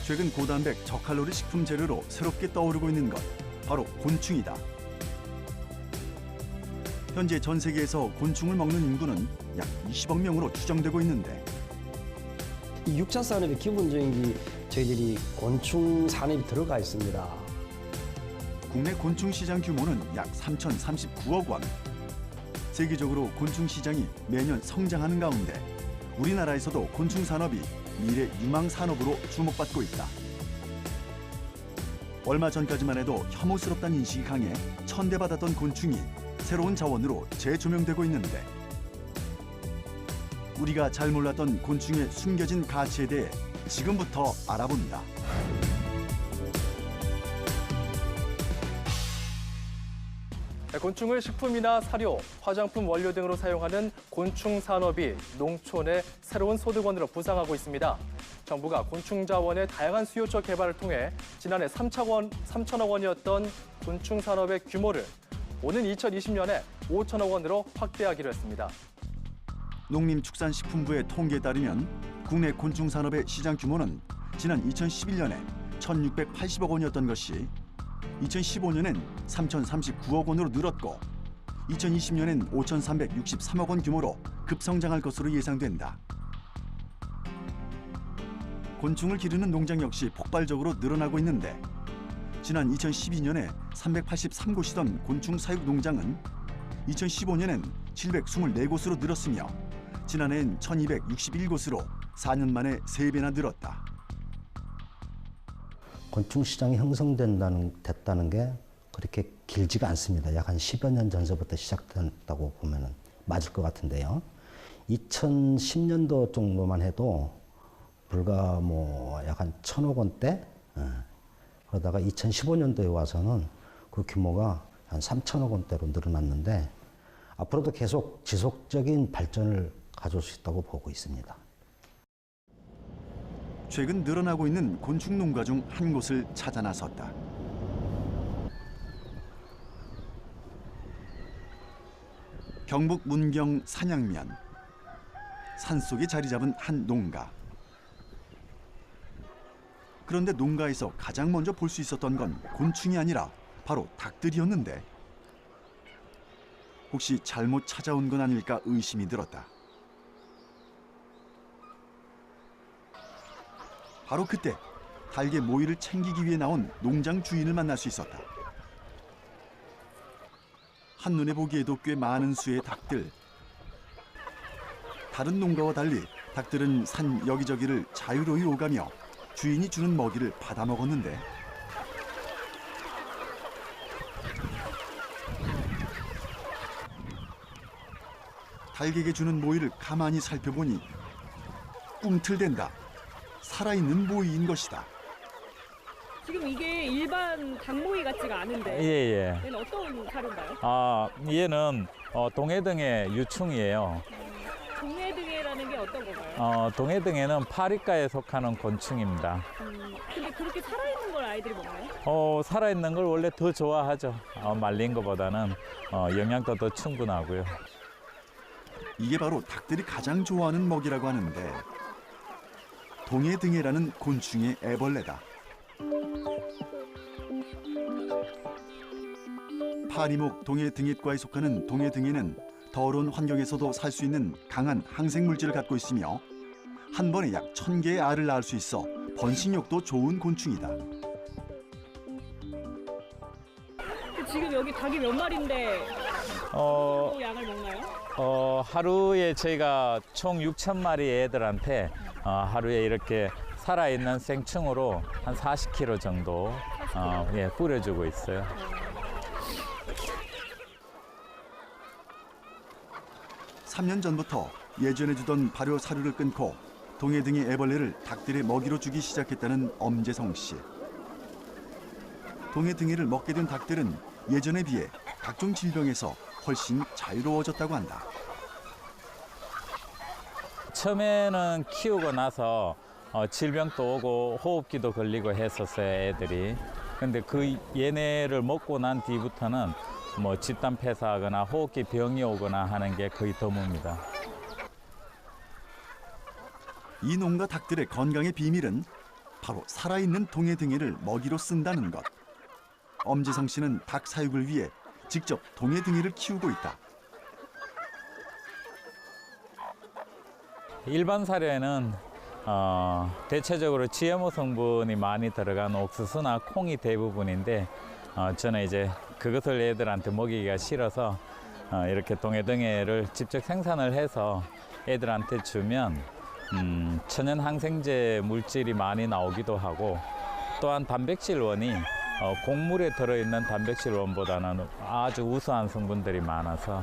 최근 고단백 저칼로리 식품 재료로 새롭게 떠오르고 있는 것, 바로 곤충이다. 현재 전 세계에서 곤충을 먹는 인구는 약 20억 명으로 추정되고 있는데 이 육차 산업의 기본적인 게 저희들이 곤충 산업이 들어가 있습니다. 국내 곤충 시장 규모는 약 3,039억 원. 세계적으로 곤충 시장이 매년 성장하는 가운데 우리나라에서도 곤충 산업이 미래 유망 산업으로 주목받고 있다. 얼마 전까지만 해도 혐오스럽다는 인식이 강해 천대받았던 곤충이 새로운 자원으로 재조명되고 있는데 우리가 잘 몰랐던 곤충의 숨겨진 가치에 대해 지금부터 알아본다. 곤충을 식품이나 사료, 화장품 원료 등으로 사용하는 곤충 산업이 농촌의 새로운 소득원으로 부상하고 있습니다. 정부가 곤충 자원의 다양한 수요처 개발을 통해 지난해 3천억 원이었던 곤충 산업의 규모를 오는 2020년에 5천억 원으로 확대하기로 했습니다. 농림축산식품부의 통계에 따르면 국내 곤충 산업의 시장 규모는 지난 2011년에 1,680억 원이었던 것이 2015년엔 3,039억 원으로 늘었고 2020년엔 5,363억 원 규모로 급성장할 것으로 예상된다. 곤충을 기르는 농장 역시 폭발적으로 늘어나고 있는데 지난 2012년에 383곳이던 곤충 사육 농장은 2015년엔 724곳으로 늘었으며 지난해엔 1,261곳으로 4년 만에 3배나 늘었다. 곤충 시장이 됐다는 게 그렇게 길지가 않습니다. 약 한 10여 년 전서부터 시작됐다고 보면 맞을 것 같은데요. 2010년도 정도만 해도 불과 약 한 1,000억 원대? 그러다가 2015년도에 와서는 그 규모가 한 3,000억 원대로 늘어났는데 앞으로도 계속 지속적인 발전을 가져올 수 있다고 보고 있습니다. 최근 늘어나고 있는 곤충 농가 중 한 곳을 찾아 나섰다. 경북 문경 산양면. 산속에 자리 잡은 한 농가. 그런데 농가에서 가장 먼저 볼 수 있었던 건 곤충이 아니라 바로 닭들이었는데 혹시 잘못 찾아온 건 아닐까 의심이 들었다. 바로 그때 닭의 모이를 챙기기 위해 나온 농장 주인을 만날 수 있었다. 한눈에 보기에도 꽤 많은 수의 닭들. 다른 농가와 달리 닭들은 산 여기저기를 자유로이 오가며 주인이 주는 먹이를 받아 먹었는데 닭에게 주는 모이를 가만히 살펴보니 꿈틀댄다. 살아있는 모이인 것이다. 지금 이게 일반 닭모이 같지가 않은데 예. 얘는 어떤 사료인가요? 얘는 동해등의 유충이에요. 동해등해라는 게 어떤 건가요? 동해등해는 파리과에 속하는 곤충입니다. 근데 그렇게 살아있는 걸 아이들이 먹나요? 살아있는 걸 원래 더 좋아하죠. 말린 것보다는 영양도 더 충분하고요. 이게 바로 닭들이 가장 좋아하는 먹이라고 하는데 동해등해라는 곤충의 애벌레다. 파리목 동해등해과에 속하는 동해등해는 더러운 환경에서도 살 수 있는 강한 항생 물질을 갖고 있으며 한 번에 약 1,000개의 알을 낳을 수 있어 번식력도 좋은 곤충이다. 지금 여기 닭이 몇 마리인데 또 양을 먹나요? 하루에 저희가 총 6,000마리 애들한테 하루에 이렇게 살아있는 생충으로 한 40kg 정도 뿌려주고 있어요. 삼 년 전부터 예전에 주던 발효 사료를 끊고 동해등의 애벌레를 닭들의 먹이로 주기 시작했다는 엄재성 씨. 동해등해를 먹게 된 닭들은 예전에 비해 각종 질병에서 훨씬 자유로워졌다고 한다. 처음에는 키우고 나서 질병도 오고 호흡기도 걸리고 했었어요, 애들이. 근데 그 얘네를 먹고 난 뒤부터는 집단 폐사하거나 호흡기 병이 오거나 하는 게 거의 드뭅니다. 이 농가 닭들의 건강의 비밀은 바로 살아있는 동해등이를 먹이로 쓴다는 것. 엄지성 씨는 닭 사육을 위해 직접 동해등이를 키우고 있다. 일반 사료에는 대체적으로 GMO 성분이 많이 들어간 옥수수나 콩이 대부분인데 저는 이제 그것을 애들한테 먹이기가 싫어서 이렇게 동해등해를 직접 생산을 해서 애들한테 주면 천연 항생제 물질이 많이 나오기도 하고 또한 단백질원이 곡물에 들어있는 단백질원보다는 아주 우수한 성분들이 많아서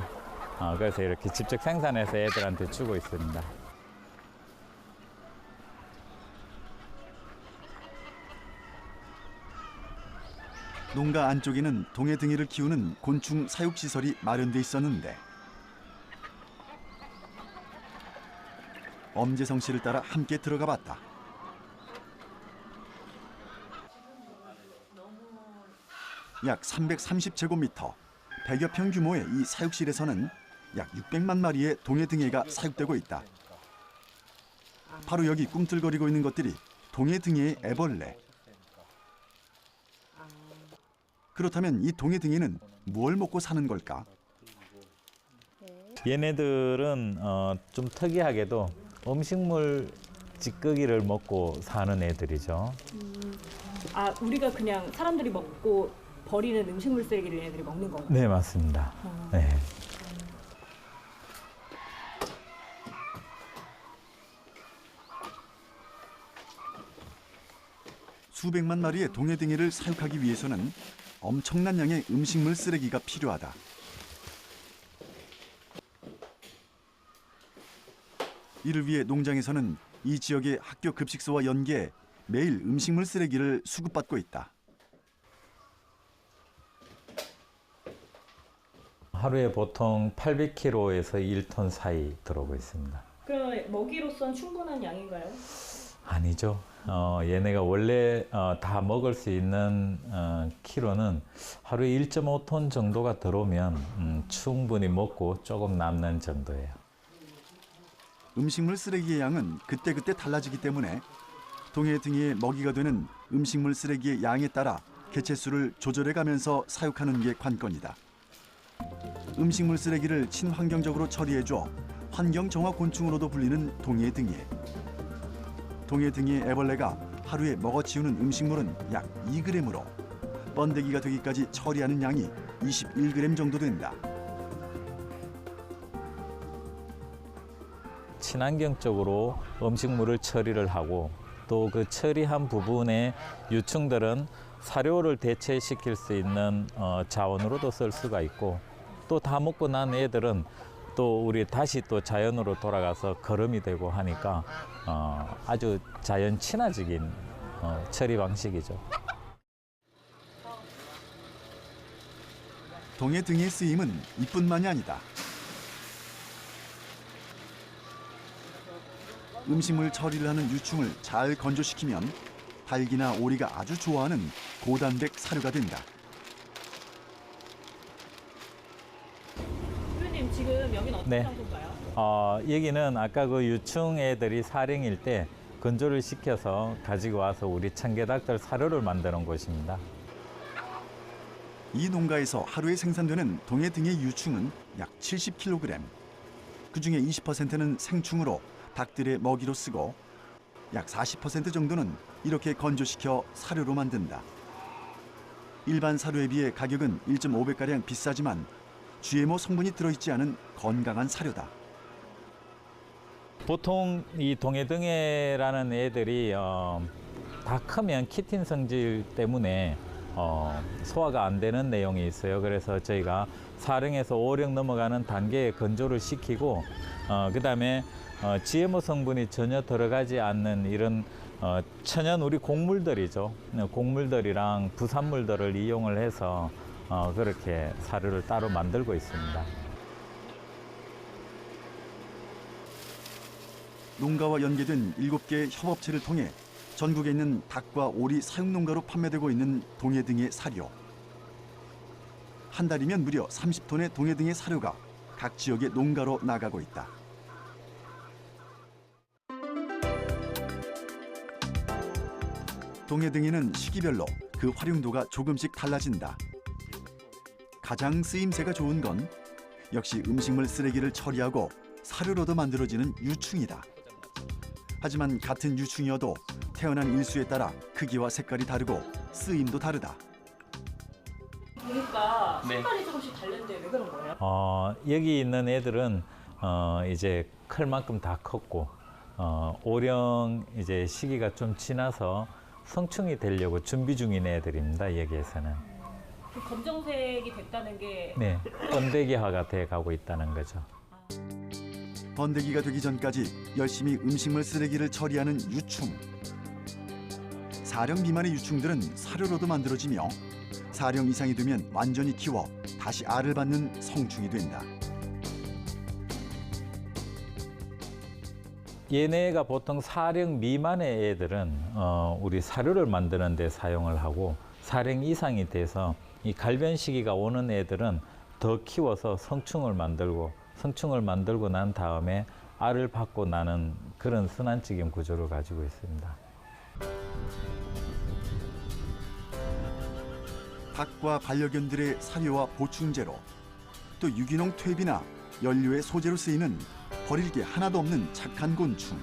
그래서 이렇게 직접 생산해서 애들한테 주고 있습니다. 농가 안쪽에는 동해등이를 키우는 곤충 사육시설이 마련돼 있었는데 엄재성 씨를 따라 함께 들어가 봤다. 약 330제곱미터, 100여 평 규모의 이 사육실에서는 약 600만 마리의 동해등해가 사육되고 있다. 바로 여기 꿈틀거리고 있는 것들이 동해등해의 애벌레. 그렇다면 이 동해등해는 뭘 먹고 사는 걸까? 얘네들은 좀 특이하게도 음식물 찌꺼기를 먹고 사는 애들이죠. 아, 우리가 그냥 사람들이 먹고 버리는 음식물 쓰레기를 얘네들이 먹는 건가요? 네, 맞습니다. 네. 수백만 마리의 동해등해를 사육하기 위해서는 엄청난 양의 음식물 쓰레기가 필요하다. 이를 위해 농장에서는 이 지역의 학교 급식소와 연계해 매일 음식물 쓰레기를 수급받고 있다. 하루에 보통 800kg에서 1톤 사이 들어오고 있습니다. 그럼 먹이로선 충분한 양인가요? 아니죠. 얘네가 원래 다 먹을 수 있는 키로는 하루에 1.5톤 정도가 들어오면 충분히 먹고 조금 남는 정도예요. 음식물 쓰레기의 양은 그때그때 달라지기 때문에 동해등이의 먹이가 되는 음식물 쓰레기의 양에 따라 개체수를 조절해가면서 사육하는 게 관건이다. 음식물 쓰레기를 친환경적으로 처리해줘 환경정화곤충으로도 불리는 동해등이. 동해등이의 애벌레가 하루에 먹어치우는 음식물은 약 2g으로 번데기가 되기까지 처리하는 양이 21g 정도 된다. 친환경적으로 음식물을 처리를 하고 또 그 처리한 부분의 유충들은 사료를 대체시킬 수 있는 자원으로도 쓸 수가 있고 또 다 먹고 난 애들은 또 우리 다시 또 자연으로 돌아가서 거름이 되고 하니까 아주 자연 친화적인 처리 방식이죠. 동해등이의 쓰임은 이뿐만이 아니다. 음식물 처리를 하는 유충을 잘 건조시키면 닭이나 오리가 아주 좋아하는 고단백 사료가 된다. 대표님 지금 여기는 어떤 네. 장소인가요? 여기는 아까 그 유충 애들이 사령일 때 건조를 시켜서 가지고 와서 우리 청개닭들 사료를 만드는 곳입니다. 이 농가에서 하루에 생산되는 동해등의 유충은 약 70kg. 그중에 20%는 생충으로 닭들의 먹이로 쓰고 약 40% 정도는 이렇게 건조시켜 사료로 만든다. 일반 사료에 비해 가격은 1.5배가량 비싸지만 GMO 성분이 들어있지 않은 건강한 사료다. 보통 이 동해등해라는 애들이 다 크면 키틴 성질 때문에 소화가 안 되는 내용이 있어요. 그래서 저희가 4령에서 5령 넘어가는 단계에 건조를 시키고 그다음에 GMO 성분이 전혀 들어가지 않는 이런 천연 우리 곡물들이죠. 곡물들이랑 부산물들을 이용을 해서 그렇게 사료를 따로 만들고 있습니다. 농가와 연계된 7개의 협업체를 통해 전국에 있는 닭과 오리 사육농가로 판매되고 있는 동해등의 사료. 한 달이면 무려 30톤의 동해등의 사료가 각 지역의 농가로 나가고 있다. 동해등에는 시기별로 그 활용도가 조금씩 달라진다. 가장 쓰임새가 좋은 건 역시 음식물 쓰레기를 처리하고 사료로도 만들어지는 유충이다. 하지만 같은 유충이어도 태어난 일수에 따라 크기와 색깔이 다르고 쓰임도 다르다. 보니까 네. 색깔이 조금씩 다른데 왜 그런 거예요? 여기 있는 애들은 이제 클 만큼 다 컸고 오령 이제 시기가 좀 지나서 성충이 되려고 준비 중인 애들입니다. 여기에서는. 그 검정색이 됐다는 게 네, 번데기화가 돼 가고 있다는 거죠. 번데기가 되기 전까지 열심히 음식물 쓰레기를 처리하는 유충. 4령 미만의 유충들은 사료로도 만들어지며 4령 이상이 되면 완전히 키워 다시 알을 받는 성충이 된다. 얘네가 보통 4령 미만의 애들은 우리 사료를 만드는 데 사용을 하고 4령 이상이 돼서 이 갈변 시기가 오는 애들은 더 키워서 성충을 만들고 난 다음에 알을 받고 나는 그런 순환적인 구조를 가지고 있습니다. 닭과 반려견들의 사료와 보충제로 또 유기농 퇴비나 연료의 소재로 쓰이는 버릴 게 하나도 없는 착한 곤충.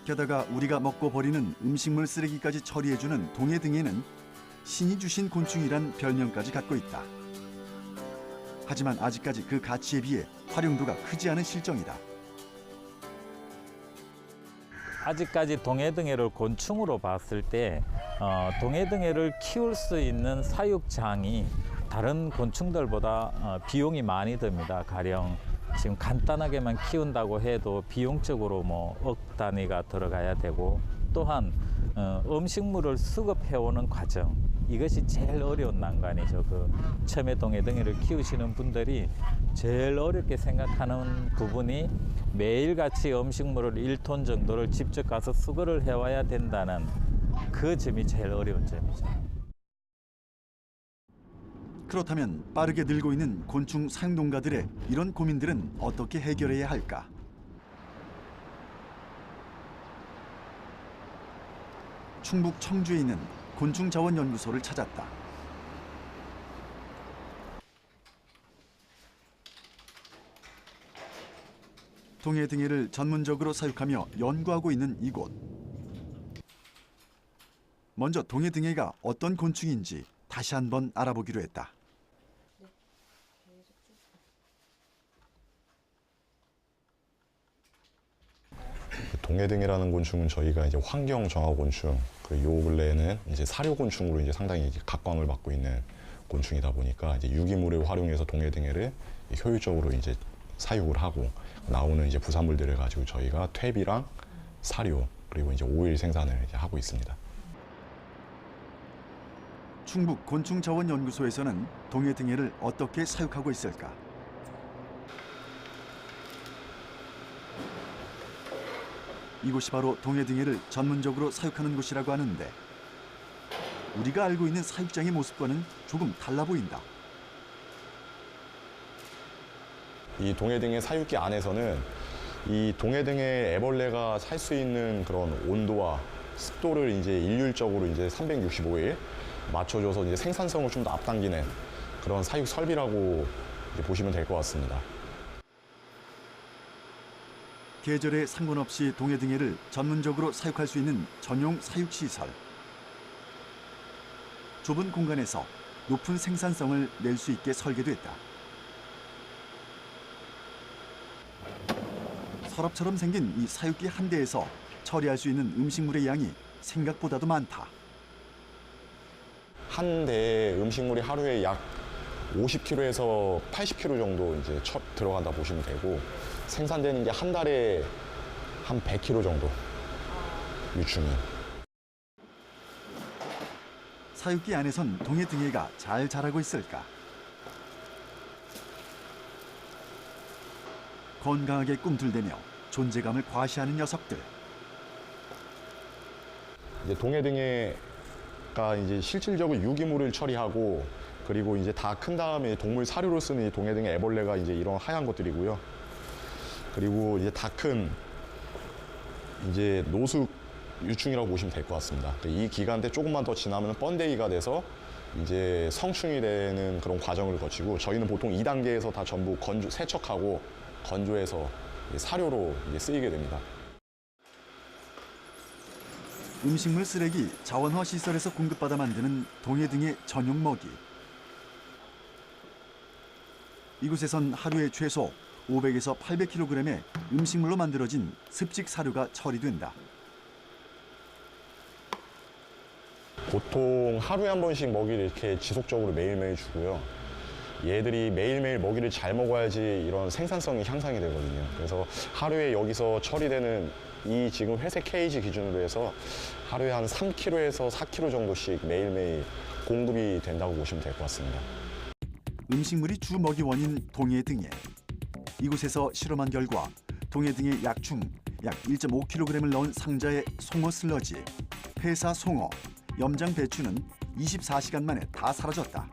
게다가 우리가 먹고 버리는 음식물 쓰레기까지 처리해주는 동해등에는 신이 주신 곤충이란 별명까지 갖고 있다. 하지만 아직까지 그 가치에 비해 활용도가 크지 않은 실정이다. 아직까지 동해등해를 곤충으로 봤을 때 동해등해를 키울 수 있는 사육장이 다른 곤충들보다 비용이 많이 듭니다. 가령 지금 간단하게만 키운다고 해도 비용적으로 뭐 억 단위가 들어가야 되고 또한 음식물을 수급해오는 과정 이것이 제일 어려운 난관이죠. 그 처음에 동해등해를 키우시는 분들이 제일 어렵게 생각하는 부분이 매일같이 음식물을 1톤 정도를 직접 가서 수거를 해와야 된다는 그 점이 제일 어려운 점이죠. 그렇다면 빠르게 늘고 있는 곤충 사육농가들의 이런 고민들은 어떻게 해결해야 할까? 충북 청주에 있는 곤충자원연구소를 찾았다. 동해등해를 전문적으로 사육하며 연구하고 있는 이곳. 먼저 동해등해가 어떤 곤충인지 다시 한번 알아보기로 했다. 동해등해라는 곤충은 저희가 이제 환경 정화 곤충, 요 근래에는 이제 사료 곤충으로 이제 상당히 이제 각광을 받고 있는 곤충이다 보니까 이제 유기물을 활용해서 동해등해를 효율적으로 이제 사육을 하고 나오는 이제 부산물들을 가지고 저희가 퇴비랑 사료 그리고 이제 오일 생산을 이제 하고 있습니다. 충북 곤충자원연구소에서는 동해등해를 어떻게 사육하고 있을까? 이곳이 바로 동해등해를 전문적으로 사육하는 곳이라고 하는데 우리가 알고 있는 사육장의 모습과는 조금 달라 보인다. 이 동해등해 사육기 안에서는 이 동해등해 애벌레가 살 수 있는 그런 온도와 습도를 이제 일률적으로 이제 365일 맞춰줘서 이제 생산성을 좀 더 앞당기는 그런 사육 설비라고 이제 보시면 될 것 같습니다. 계절에 상관없이 동해등해를 전문적으로 사육할 수 있는 전용 사육시설. 좁은 공간에서 높은 생산성을 낼 수 있게 설계됐다. 서랍처럼 생긴 이 사육기 한 대에서 처리할 수 있는 음식물의 양이 생각보다도 많다. 한 대의 음식물이 하루에 약 50kg에서 80kg 정도 이제 들어간다 보시면 되고 생산되는 게 한 달에 한 100kg 정도 유충이. 사육기 안에선 동해등해가 잘 자라고 있을까? 건강하게 꿈틀대며 존재감을 과시하는 녀석들. 이제 동해등해가 이제 실질적으로 유기물을 처리하고 그리고 이제 다 큰 다음에 동물 사료로 쓰는 이 동해등해 애벌레가 이제 이런 하얀 것들이고요. 그리고 이제 다 큰 이제 노숙 유충이라고 보시면 될 것 같습니다. 이 기간 때 조금만 더 지나면 번데기가 돼서 이제 성충이 되는 그런 과정을 거치고 저희는 보통 2단계에서 다 전부 세척하고 건조해서 사료로 이제 쓰이게 됩니다. 음식물 쓰레기 자원화 시설에서 공급받아 만드는 동해 등의 전용 먹이. 이곳에선 하루에 최소 500에서 800kg의 음식물로 만들어진 습식 사료가 처리된다. 보통 하루에 한 번씩 먹이를 이렇게 지속적으로 매일매일 주고요. 얘들이 매일매일 먹이를 잘 먹어야지 이런 생산성이 향상이 되거든요. 그래서 하루에 여기서 처리되는 이 지금 회색 케이지 기준으로 해서 하루에 한 3kg에서 4kg 정도씩 매일매일 공급이 된다고 보시면 될 것 같습니다. 음식물이 주 먹이원인 동해 등에 이곳에서 실험한 결과 동해 등의 약충 약 1.5kg을 넣은 상자의 송어 슬러지, 회사 송어, 염장 배추는 24시간 만에 다 사라졌다.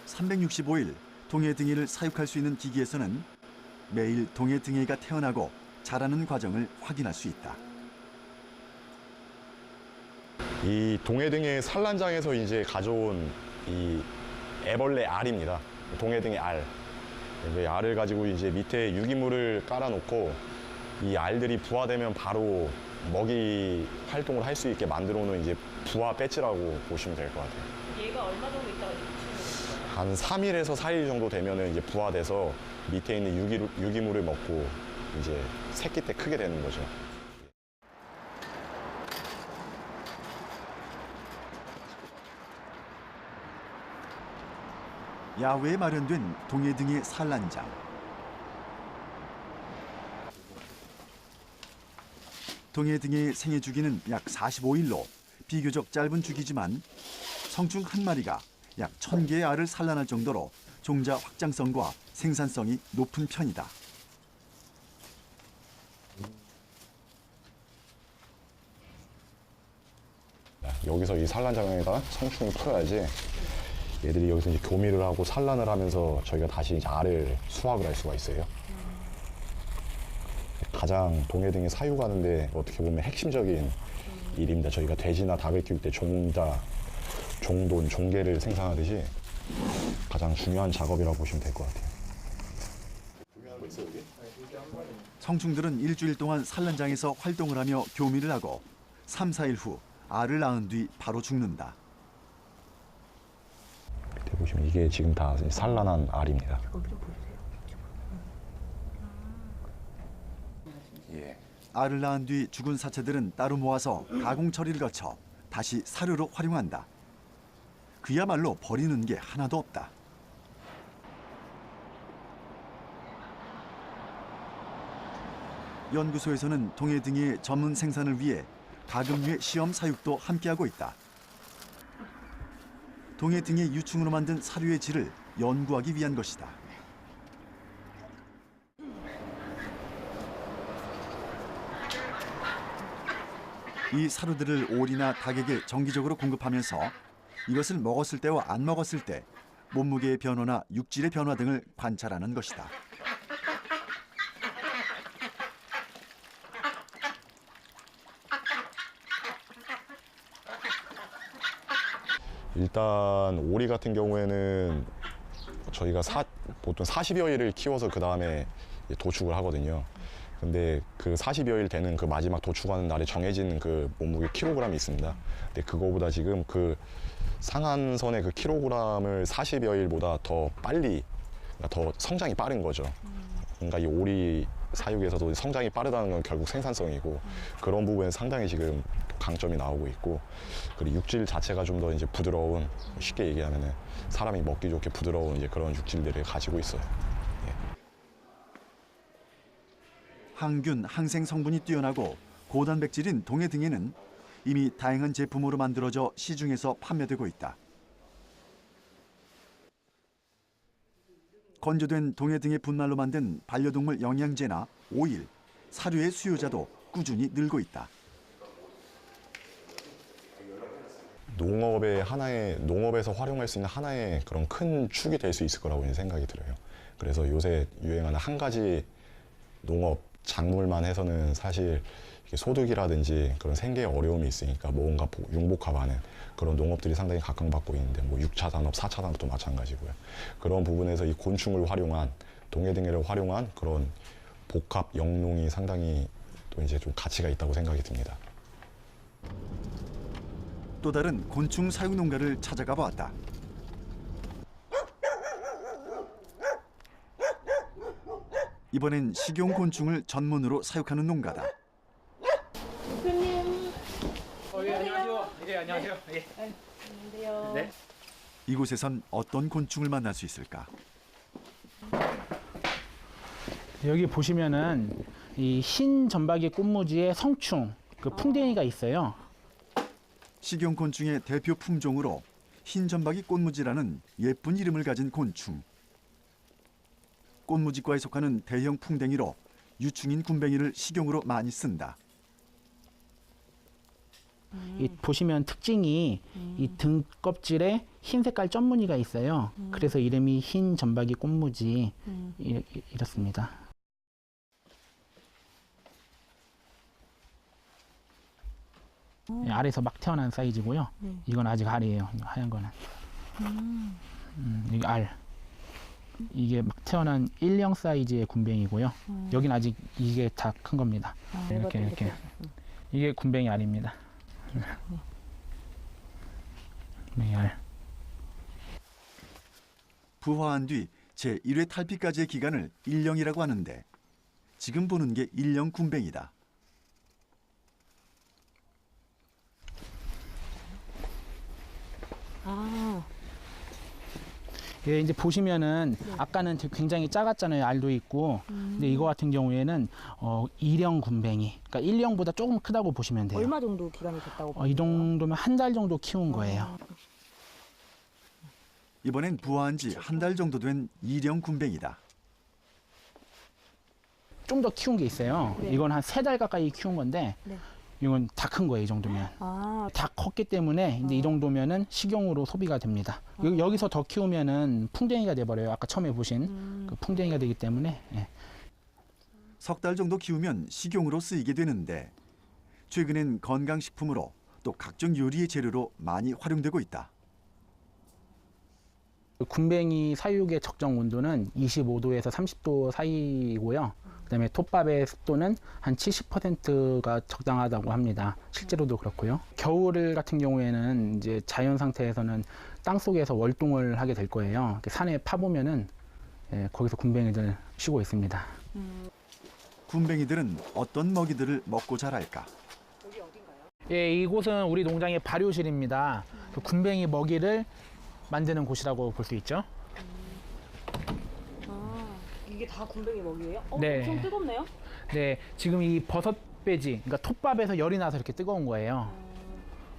365일 동해등이를 사육할 수 있는 기기에서는 매일 동해등이가 태어나고 자라는 과정을 확인할 수 있다. 이 동해등의 산란장에서 이제 가져온 이 애벌레 알입니다. 동해등의 알. 이 알을 가지고 이제 밑에 유기물을 깔아놓고 이 알들이 부화되면 바로 먹이 활동을 할 수 있게 만들어 놓은 이제 부화 배지라고 보시면 될 것 같아요. 얘가 얼마 정도 있다가 한 3일에서 4일 정도 되면은 이제 부화돼서 밑에 있는 유기물을 먹고 이제 새끼 때 크게 되는 거죠. 야외에 마련된 동해 등의 산란장. 동해 등의 생애 주기는 약 45일로 비교적 짧은 주기지만 성충 한 마리가 약 1000개의 알을 산란할 정도로 종자 확장성과 생산성이 높은 편이다. 여기서 이 산란장에다 성충을 풀어야지 얘들이 여기서 이제 교미를 하고 산란을 하면서 저희가 다시 이제 알을 수확을 할 수가 있어요. 가장 동해 등에 사육하는데 어떻게 보면 핵심적인 일입니다. 저희가 돼지나 닭을 키울 때 종자, 종돈, 종개를 생산하듯이 가장 중요한 작업이라고 보시면 될 것 같아요. 성충들은 일주일 동안 산란장에서 활동을 하며 교미를 하고 3, 4일 후 알을 낳은 뒤 바로 죽는다. 밑에 보시면 이게 지금 다 산란한 알입니다. 알을 낳은 뒤 죽은 사체들은 따로 모아서 가공 처리를 거쳐 다시 사료로 활용한다. 그야말로 버리는 게 하나도 없다. 연구소에서는 동해 등의 전문 생산을 위해 가금류의 시험 사육도 함께하고 있다. 동해 등의 유충으로 만든 사료의 질을 연구하기 위한 것이다. 이 사료들을 오리나 닭에게 정기적으로 공급하면서 이것을 먹었을 때와 안 먹었을 때 몸무게의 변화나 육질의 변화 등을 관찰하는 것이다. 일단 오리 같은 경우에는 저희가 보통 40여일을 키워서 그 다음에 도축을 하거든요. 근데 그 40여일 되는 그 마지막 도축하는 날에 정해진 그 몸무게 킬로그램이 있습니다. 근데 그거보다 지금 그 상한선의 그 킬로그램을 40여일보다 더 빨리, 그러니까 더 성장이 빠른 거죠. 그러니까 이 오리 사육에서도 성장이 빠르다는 건 결국 생산성이고 그런 부분에 상당히 지금 강점이 나오고 있고, 그리고 육질 자체가 좀 더 이제 부드러운, 쉽게 얘기하면은 사람이 먹기 좋게 부드러운 이제 그런 육질들을 가지고 있어요. 항균, 항생 성분이 뛰어나고 고단백질인 동해 등에는 이미 다양한 제품으로 만들어져 시중에서 판매되고 있다. 건조된 동해 등의 분말로 만든 반려동물 영양제나 오일, 사료의 수요자도 꾸준히 늘고 있다. 농업에서 활용할 수 있는 하나의 그런 큰 축이 될 수 있을 거라고 생각이 들어요. 그래서 요새 유행하는 한 가지 농업, 작물만 해서는 사실 이게 소득이라든지 그런 생계에 어려움이 있으니까 뭔가 융복합하는 그런 농업들이 상당히 각광받고 있는데 뭐 6차 산업, 4차 산업도 마찬가지고요. 그런 부분에서 이 곤충을 활용한 동해등해를 활용한 그런 복합 영농이 상당히 또 이제 좀 가치가 있다고 생각이 듭니다. 또 다른 곤충 사육 농가를 찾아가 보았다. 이번엔 식용 곤충을 전문으로 사육하는 농가다. 대표님. 안녕하세요. 예, 안녕하세요. 예. 안녕하세요. 네. 이곳에선 어떤 곤충을 만날 수 있을까? 여기 보시면은 이 흰 점박이 꽃무지의 성충, 그 풍뎅이가 있어요. 식용 곤충의 대표 품종으로 흰 점박이 꽃무지라는 예쁜 이름을 가진 곤충. 꽃무지과에 속하는 대형 풍뎅이로 유충인 군뱅이를 식용으로 많이 쓴다. 이 보시면 특징이 이 등 껍질에 흰 색깔 점무늬가 있어요. 그래서 이름이 흰 점박이 꽃무지 이렇습니다. 예, 알에서 막 태어난 사이즈고요. 이건 아직 알이에요. 하얀 거는. 이게 알. 이게 막 태어난 1형 사이즈의 군뱅이고요. 여긴 아직 이게 다 큰 겁니다. 이렇게. 이게 군뱅이 알입니다. 군뱅이 알. 부화한 뒤 제1회 탈피까지의 기간을 1년이라고 하는데 지금 보는 게 1년 군뱅이다. 예, 이제 보시면은 아까는 굉장히 작았잖아요. 알도 있고. 근데 이거 같은 경우에는 2령 군뱅이. 그러니까 1령보다 조금 크다고 보시면 돼요. 얼마 정도 기간이 됐다고 이 정도면 한 달 정도 키운 거예요. 이번엔 부화한 지 한 달 정도 된 2령 군뱅이다. 좀 더 키운 게 있어요. 네. 이건 한 3달 가까이 키운 건데 네. 이건 다 큰 거예요. 이 정도면. 다 컸기 때문에 이제 이 정도면은 식용으로 소비가 됩니다. 여기서 더 키우면은 풍뎅이가 돼버려요. 아까 처음에 보신 그 풍뎅이가 되기 때문에. 예. 석 달 정도 키우면 식용으로 쓰이게 되는데 최근엔 건강식품으로 또 각종 요리의 재료로 많이 활용되고 있다. 군뱅이 사육의 적정 온도는 25도에서 30도 사이고요. 그다음에 톱밥의 습도는 한 70%가 적당하다고 합니다. 실제로도 그렇고요. 겨울 같은 경우에는 이제 자연 상태에서는 땅 속에서 월동을 하게 될 거예요. 산에 파보면은 거기서 군뱅이들 쉬고 있습니다. 군뱅이들은 어떤 먹이들을 먹고 자랄까? 예, 이곳은 우리 농장의 발효실입니다. 그 군뱅이 먹이를 만드는 곳이라고 볼 수 있죠. 이게 다 군뱅이 먹이에요? 네. 엄청 뜨겁네요? 네, 지금 이 버섯 배지, 그러니까 톱밥에서 열이 나서 이렇게 뜨거운 거예요.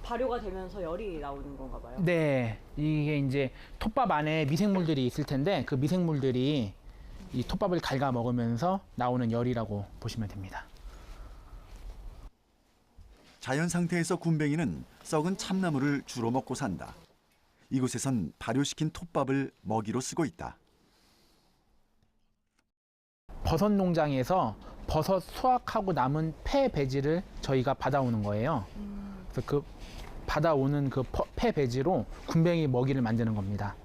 발효가 되면서 열이 나오는 건가 봐요. 네, 이게 이제 톱밥 안에 미생물들이 있을 텐데 그 미생물들이 이 톱밥을 갉아 먹으면서 나오는 열이라고 보시면 됩니다. 자연 상태에서 군뱅이는 썩은 참나무를 주로 먹고 산다. 이곳에선 발효시킨 톱밥을 먹이로 쓰고 있다. 버섯 농장에서 버섯 수확하고 남은 폐 배지를 저희가 받아오는 거예요. 그래서 그 받아오는 그 폐 배지로 군뱅이 먹이를 만드는 겁니다.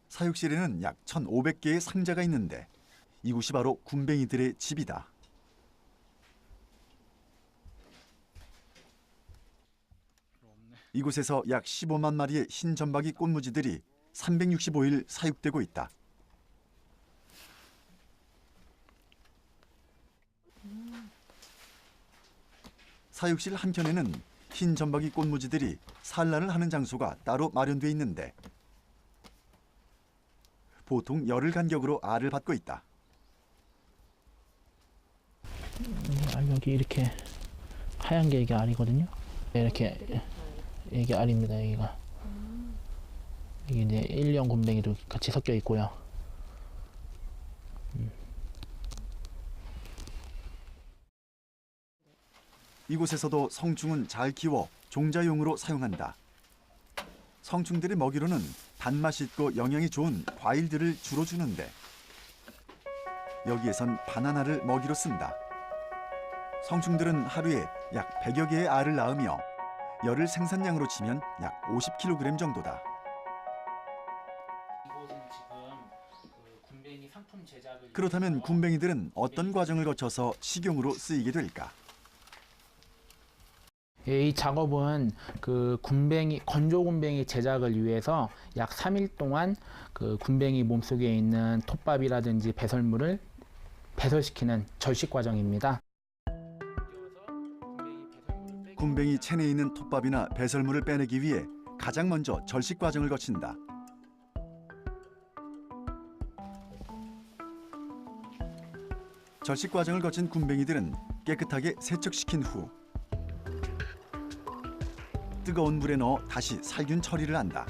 사육실에는 약 1,500개의 상자가 있는데 이곳이 바로 군뱅이들의 집이다. 이곳에서 약 15만 마리의 흰 점박이 꽃무지들이 365일 사육되고 있다. 사육실 한켠에는 흰 점박이 꽃무지들이 산란을 하는 장소가 따로 마련돼 있는데 보통 열흘 간격으로 알을 받고 있다. 여기 이렇게 하얀 게 이게 알이거든요. 이렇게 이게 알입니다. 여기가 이게 이제 1년 군뱅이도 같이 섞여 있고요. 이곳에서도 성충은 잘 키워 종자용으로 사용한다. 성충들의 먹이로는 단맛이 있고 영양이 좋은 과일들을 주로 주는데 여기에선 바나나를 먹이로 쓴다. 성충들은 하루에 약 100여 개의 알을 낳으며 열을 생산량으로 치면 약 50kg 정도다. 그렇다면 군뱅이들은 어떤 과정을 거쳐서 식용으로 쓰이게 될까? 이 작업은 그 건조 군뱅이 제작을 위해서 약 3일 동안 그 군뱅이 몸속에 있는 톱밥이라든지 배설물을 배설시키는 절식 과정입니다. 군뱅이 체내에 있는 톱밥이나 배설물을 빼내기 위해 가장 먼저 절식 과정을 거친다. 절식 과정을 거친 군뱅이들은 깨끗하게 세척시킨 후 뜨거운 물에 넣어 다시 살균 처리를 한다.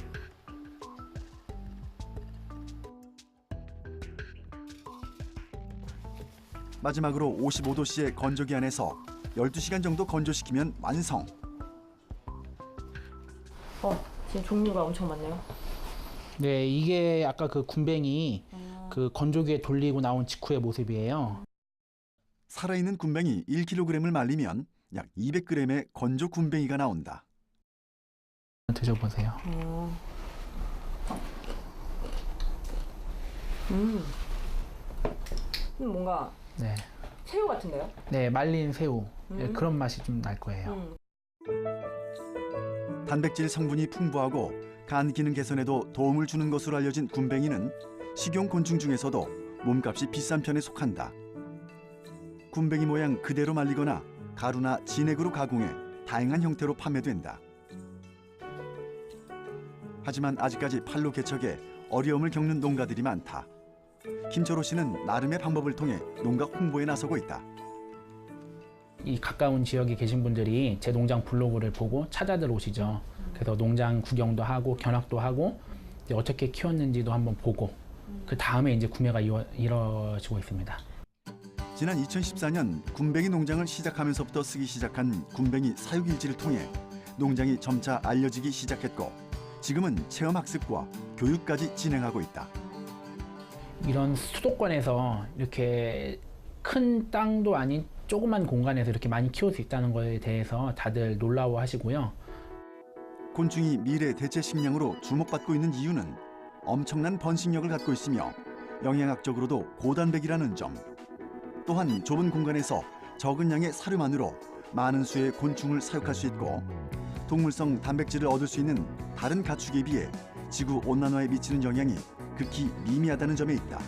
마지막으로 55도씨의 건조기 안에서 12시간 정도 건조시키면 완성. 지금 종류가 엄청 많네요. 네, 이게 아까 그 군뱅이 그 건조기에 돌리고 나온 직후의 모습이에요. 살아있는 군뱅이 1kg을 말리면 약 200g의 건조 군뱅이가 나온다. 드셔보세요. 뭔가 네, 새우 같은데요? 네, 말린 새우 네, 그런 맛이 좀 날 거예요. 단백질 성분이 풍부하고 간 기능 개선에도 도움을 주는 것으로 알려진 군뱅이는 식용 곤충 중에서도 몸값이 비싼 편에 속한다. 군뱅이 모양 그대로 말리거나 가루나 진액으로 가공해 다양한 형태로 판매된다. 하지만 아직까지 판로 개척에 어려움을 겪는 농가들이 많다. 김철호 씨는 나름의 방법을 통해 농가 홍보에 나서고 있다. 이 가까운 지역에 계신 분들이 제 농장 블로그를 보고 찾아 들어오시죠. 그래서 농장 구경도 하고 견학도 하고 이제 어떻게 키웠는지도 한번 보고 그 다음에 이제 구매가 이루어지고 있습니다. 지난 2014년 군뱅이 농장을 시작하면서부터 쓰기 시작한 군뱅이 사육일지를 통해 농장이 점차 알려지기 시작했고 지금은 체험학습과 교육까지 진행하고 있다. 이런 수도권에서 이렇게 큰 땅도 아닌 조그만 공간에서 이렇게 많이 키울 수 있다는 것에 대해서 다들 놀라워하시고요. 곤충이 미래 대체 식량으로 주목받고 있는 이유는 엄청난 번식력을 갖고 있으며 영양학적으로도 고단백이라는 점. 또한 좁은 공간에서 적은 양의 사료만으로 많은 수의 곤충을 사육할 수 있고 동물성 단백질을 얻을 수 있는 다른 가축에 비해 지구 온난화에 미치는 영향이 극히 미미하다는 점에 있다.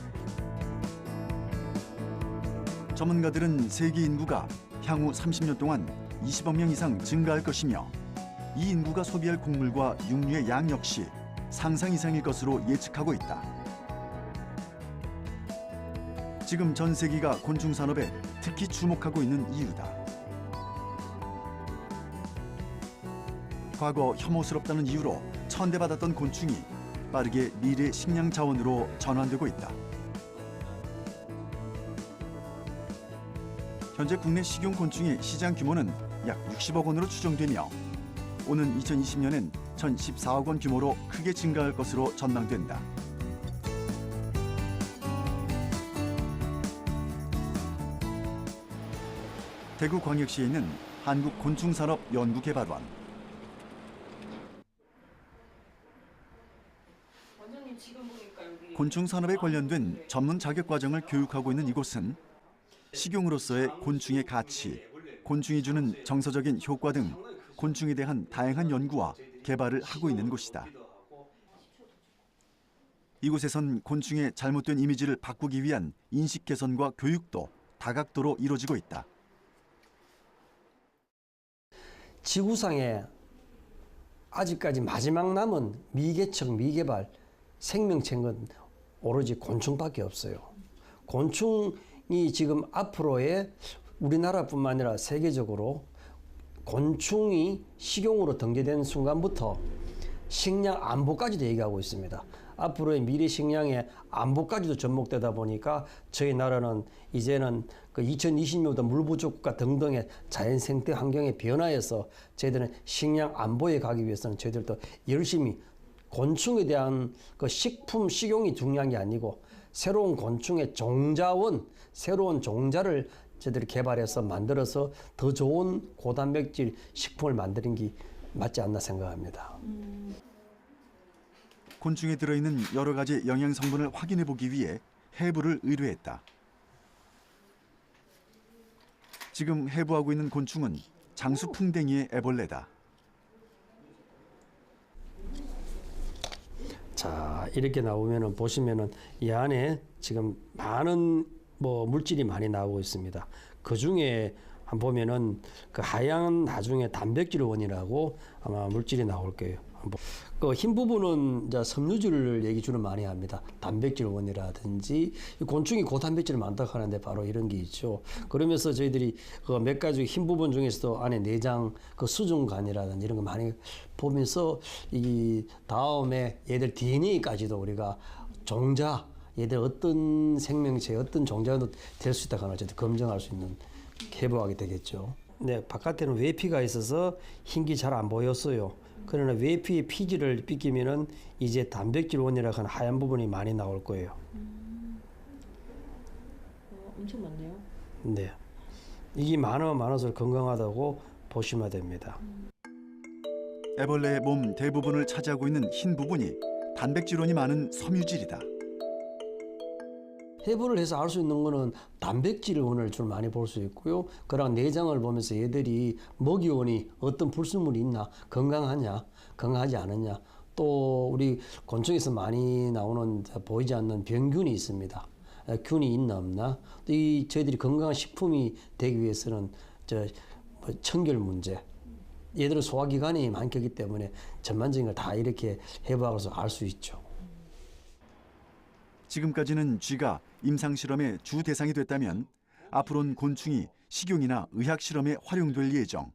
전문가들은 세계 인구가 향후 30년 동안 20억 명 이상 증가할 것이며 이 인구가 소비할 곡물과 육류의 양 역시 상상 이상일 것으로 예측하고 있다. 지금 전 세계가 곤충 산업에 특히 주목하고 있는 이유다. 과거 혐오스럽다는 이유로 천대받았던 곤충이 빠르게 미래 식량 자원으로 전환되고 있다. 현재 국내 식용 곤충의 시장 규모는 약 60억 원으로 추정되며 오는 2020년엔 1,014억 원 규모로 크게 증가할 것으로 전망된다. 대구광역시에 있는 한국곤충산업연구개발원. 곤충 산업에 관련된 전문 자격 과정을 교육하고 있는 이곳은 식용으로서의 곤충의 가치, 곤충이 주는 정서적인 효과 등 곤충에 대한 다양한 연구와 개발을 하고 있는 곳이다. 이곳에선 곤충의 잘못된 이미지를 바꾸기 위한 인식 개선과 교육도 다각도로 이루어지고 있다. 지구상에 아직까지 마지막 남은 미개척, 미개발 생명체인 건 오로지 곤충밖에 없어요. 곤충이 지금 앞으로의 우리나라뿐만 아니라 세계적으로 곤충이 식용으로 등재된 순간부터 식량 안보까지도 얘기하고 있습니다. 앞으로의 미래 식량의 안보까지도 접목되다 보니까 저희 나라는 이제는 그 2020년부터 물 부족 국가 등등의 자연 생태 환경의 변화에서 저희들은 식량 안보에 가기 위해서는 저희들도 열심히 곤충에 대한 그 식품, 식용이 중요한 게 아니고 새로운 곤충의 종자원, 새로운 종자를 저희들이 개발해서 만들어서 더 좋은 고단백질 식품을 만드는 게 맞지 않나 생각합니다. 곤충에 들어있는 여러 가지 영양 성분을 확인해 보기 위해 해부를 의뢰했다. 지금 해부하고 있는 곤충은 장수풍뎅이의 애벌레다. 자, 이렇게 나오면은 보시면은 이 안에 지금 많은 물질이 많이 나오고 있습니다. 그 중에 한 보면은 그 하얀 나중에 단백질 원이라고 아마 물질이 나올 거예요. 그 흰 부분은 이제 섬유질을 얘기 주로 많이 합니다. 단백질 원이라든지 곤충이 고단백질을 많다고 하는데 바로 이런 게 있죠. 그러면서 저희들이 그 몇 가지 흰 부분 중에서도 안에 내장, 그 수중간이라든지 이런 거 많이 보면서 이 다음에 얘들 DNA까지도 우리가 종자, 얘들 어떤 생명체, 어떤 종자도 될 수 있다고 하는 걸 검증할 수 있는 해부하게 되겠죠. 네, 바깥에는 외피가 있어서 흰기 잘 안 보였어요. 그러나 외피의 피지를 삐끼면은 이제 단백질 원이라고 하는 하얀 부분이 많이 나올 거예요. 엄청 많네요. 네, 이게 많아서 건강하다고 보시면 됩니다. 애벌레의 몸 대부분을 차지하고 있는 흰 부분이 단백질원이 많은 섬유질이다. 해부를 해서 알 수 있는 거는 단백질원을 좀 많이 볼 수 있고요. 그러나 내장을 보면서 얘들이 먹이원이 어떤 불순물이 있나, 건강하냐, 건강하지 않느냐, 또 우리 곤충에서 많이 나오는 보이지 않는 병균이 있습니다. 균이 있나 없나, 또 이 저희들이 건강한 식품이 되기 위해서는 청결 문제, 얘들은 소화기관이 많기 때문에 전반적인 걸 다 이렇게 해부하고서 알 수 있죠. 지금까지는 쥐가 임상실험의 주 대상이 됐다면 앞으로는 곤충이 식용이나 의학실험에 활용될 예정.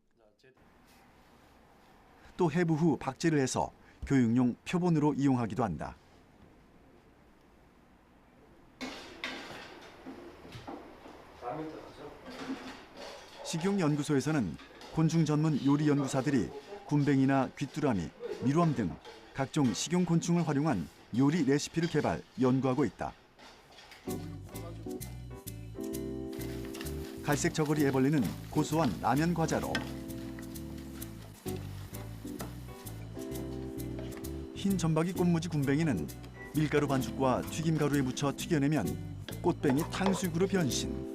또 해부 후 박제를 해서 교육용 표본으로 이용하기도 한다. 식용연구소에서는 곤충 전문 요리 연구사들이 굼벵이나 귀뚜라미, 밀웜 등 각종 식용곤충을 활용한 요리 레시피를 개발, 연구하고 있다. 갈색 저고리 애벌레는 고소한 라면 과자로, 흰 점박이 꽃무지 굼벵이는 밀가루 반죽과 튀김가루에 묻혀 튀겨내면 꽃뱅이 탕수육으로 변신.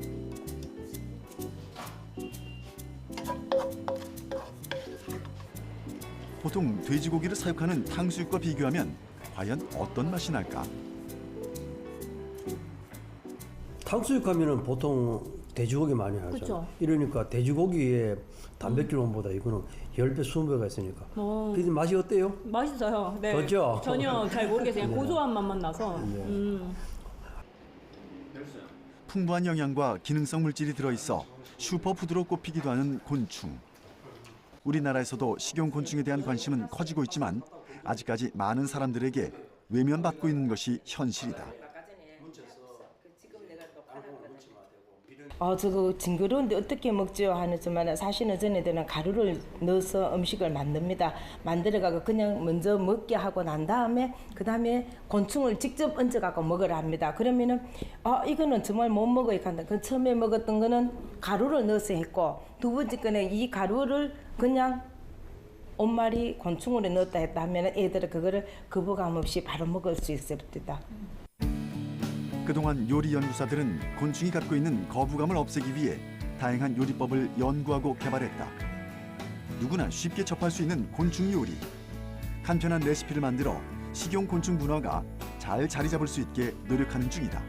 보통 돼지고기를 사육하는 탕수육과 비교하면 과연 어떤 맛이 날까? 탕수육 하면은 보통 돼지고기 많이 하죠. 그쵸. 이러니까 돼지고기의 단백질 원보다 이거는 10배, 20배가 있으니까. 근데 맛이 어때요? 맛있어요. 네. 그렇죠? 전혀 잘 모르겠어요. 네. 고소한 맛만 나서. 풍부한 영양과 기능성 물질이 들어있어 슈퍼푸드로 꼽히기도 하는 곤충. 우리나라에서도 식용곤충에 대한 관심은 커지고 있지만 아직까지 많은 사람들에게 외면받고 있는 것이 현실이다. 저거 징그러운데 어떻게 먹죠 하지만 사실은 전에들은 가루를 넣어서 음식을 만듭니다. 만들어가고 그냥 먼저 먹게 하고 난 다음에 그 다음에 곤충을 직접 얹어갖고 먹으라 합니다. 그러면은 이거는 정말 못 먹어야 한다. 그 처음에 먹었던 거는 가루를 넣어서 했고 두 번째 거는 이 가루를 그냥 온 마리 곤충으로 넣었다 했다 하면 애들은 그거를 거부감 없이 바로 먹을 수 있습니다. 그동안 요리 연구사들은 곤충이 갖고 있는 거부감을 없애기 위해 다양한 요리법을 연구하고 개발했다. 누구나 쉽게 접할 수 있는 곤충 요리. 간편한 레시피를 만들어 식용 곤충 문화가 잘 자리 잡을 수 있게 노력하는 중이다.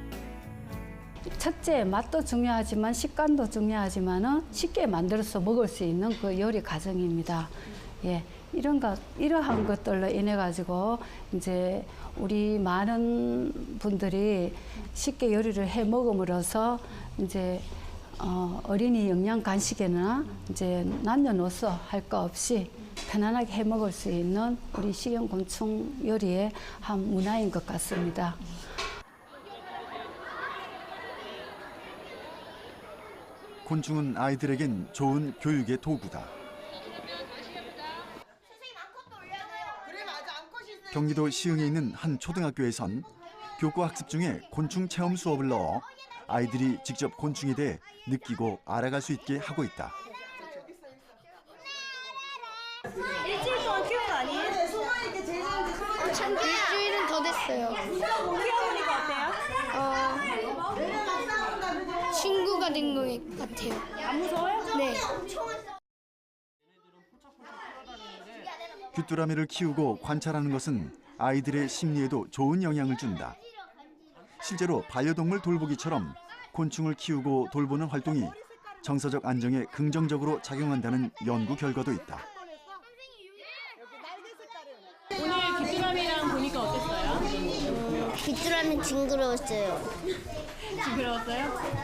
첫째, 맛도 중요하지만 식감도 중요하지만은 쉽게 만들어서 먹을 수 있는 그 요리 과정입니다. 예, 이러한 것들로 인해 가지고 이제 우리 많은 분들이 쉽게 요리를 해 먹음으로써 이제 어린이 영양 간식이나 이제 남녀노소 할 거 없이 편안하게 해 먹을 수 있는 우리 식용 곤충 요리의 한 문화인 것 같습니다. 곤충은 아이들에겐 좋은 교육의 도구다. 선생님 암컷도 올려놔요. 그래 맞아 암컷이 있어요. 경기도 시흥에 있는 한 초등학교에선 교과 학습 중에 곤충 체험 수업을 넣어 아이들이 직접 곤충에 대해 느끼고 알아갈 수 있게 하고 있다. 일주일 동안 키운 거 아니에요? 일주일은 더 됐어요. 키워보니까 어때요? 친구가 된 것 같아요. 안 무서워요? 네. 귀뚜라미를 키우고 관찰하는 것은 아이들의 심리에도 좋은 영향을 준다. 실제로 반려동물 돌보기처럼 곤충을 키우고 돌보는 활동이 정서적 안정에 긍정적으로 작용한다는 연구 결과도 있다. 오늘 귀뚜라미랑 보니까 어땠어요? 귀뚜라미 징그러웠어요. 징그러웠어요?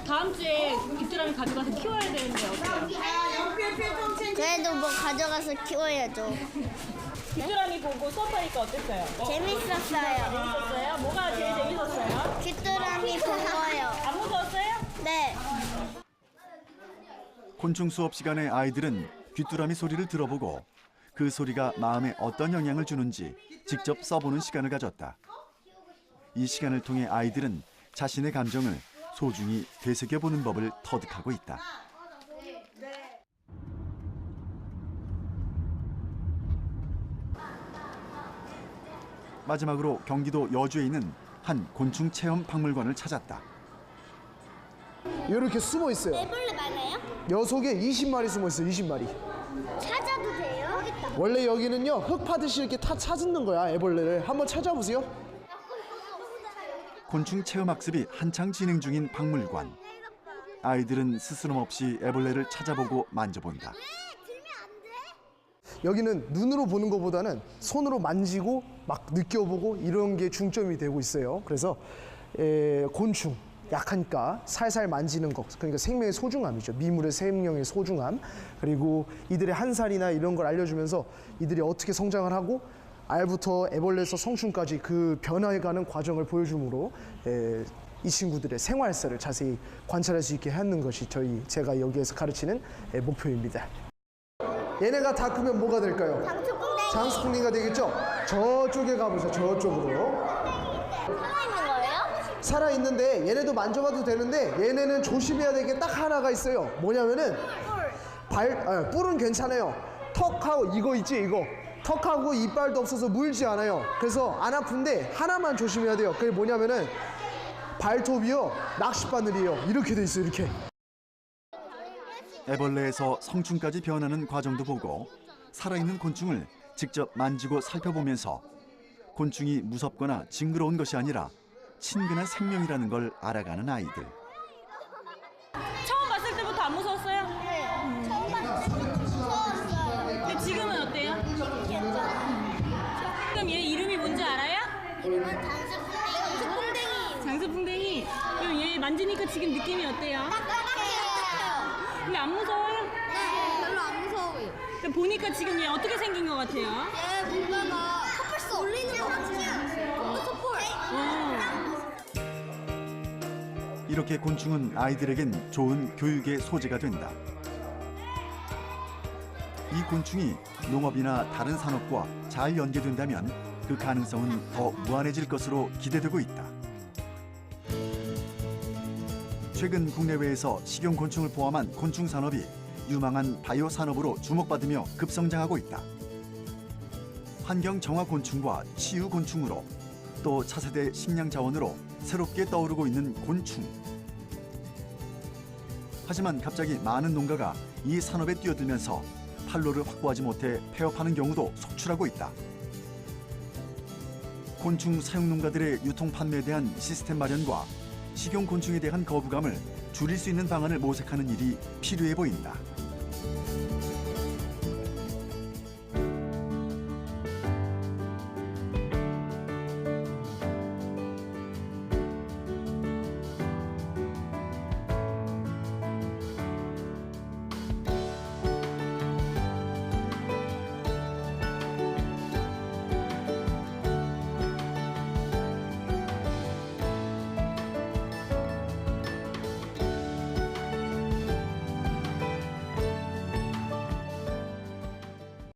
다음 주에 귀뚜라미 가져가서 키워야 되는데 어때요? 그래도 뭐 가져가서 키워야죠. 귀뚜라미 보고 수업하니까 어땠어요? 재밌었어요. 재밌었어요? 뭐가 제일 재밌었어요? 귀뚜라미 본 거요. 안 무서웠어요? 네. 곤충 수업 시간에 아이들은 귀뚜라미 소리를 들어보고 그 소리가 마음에 어떤 영향을 주는지 직접 써보는 시간을 가졌다. 이 시간을 통해 아이들은 자신의 감정을 소중히 되새겨보는 법을 터득하고 있다. 마지막으로 경기도 여주에 있는 한 곤충 체험 박물관을 찾았다. 이렇게 숨어 있어요. 애벌레 많아요? 녀석에 20마리 숨어 있어요. 20마리. 찾아도 돼요? 원래 여기는요 흙 파듯이 이렇게 다 찾는 거야. 애벌레를 한번 찾아보세요. 곤충 체험 학습이 한창 진행 중인 박물관. 아이들은 스스럼 없이 애벌레를 찾아보고 만져본다. 여기는 눈으로 보는 것보다는 손으로 만지고 막 느껴보고 이런 게 중점이 되고 있어요. 그래서 곤충 약하니까 살살 만지는 것, 그러니까 생명의 소중함이죠. 미물의 생명의 소중함, 그리고 이들의 한살이나 이런 걸 알려주면서 이들이 어떻게 성장을 하고 알부터 애벌레에서 성충까지 그 변화해가는 과정을 보여줌으로 이 친구들의 생활사를 자세히 관찰할 수 있게 하는 것이 제가 여기에서 가르치는 목표입니다. 얘네가 다 크면 뭐가 될까요? 장수풍뎅이. 장수풍뎅이가 되겠죠? 저쪽에 가보세요. 저쪽으로. 살아있는 거예요? 살아있는데 얘네도 만져봐도 되는데 얘네는 조심해야 될 게 딱 하나가 있어요. 뭐냐면은 뿔은 괜찮아요. 턱하고 이거 있지 이거. 턱하고 이빨도 없어서 물지 않아요. 그래서 안 아픈데 하나만 조심해야 돼요. 그게 뭐냐면은 발톱이요 낚싯바늘이에요. 이렇게 돼 있어요. 이렇게. 애벌레에서 성충까지 변하는 과정도 보고 살아있는 곤충을 직접 만지고 살펴보면서 곤충이 무섭거나 징그러운 것이 아니라 친근한 생명이라는 걸 알아가는 아이들. 처음 봤을 때부터 안 무서웠어요? 네. 정말 무서웠어요. 근데 지금은 어때요? 그럼 얘 이름이 뭔지 알아요? 이름은 장수풍뎅이. 장수풍뎅이. 그럼 얘 만지니까 지금 느낌이 어때요? 근데 안 무서워요? 네, 별로 안 무서워요. 그럼 보니까 지금 얘 어떻게 생긴 것 같아요? 얘 뭔가가 컵펄스 올리는 거 같아요. 이렇게 곤충은 아이들에겐 좋은 교육의 소재가 된다. 이 곤충이 농업이나 다른 산업과 잘 연계된다면 그 가능성은 더 무한해질 것으로 기대되고 있다. 최근 국내외에서 식용곤충을 포함한 곤충 산업이 유망한 바이오 산업으로 주목받으며 급성장하고 있다. 환경 정화 곤충과 치유 곤충으로 또 차세대 식량 자원으로 새롭게 떠오르고 있는 곤충. 하지만 갑자기 많은 농가가 이 산업에 뛰어들면서 판로를 확보하지 못해 폐업하는 경우도 속출하고 있다. 곤충 사육 농가들의 유통 판매에 대한 시스템 마련과 식용 곤충에 대한 거부감을 줄일 수 있는 방안을 모색하는 일이 필요해 보인다.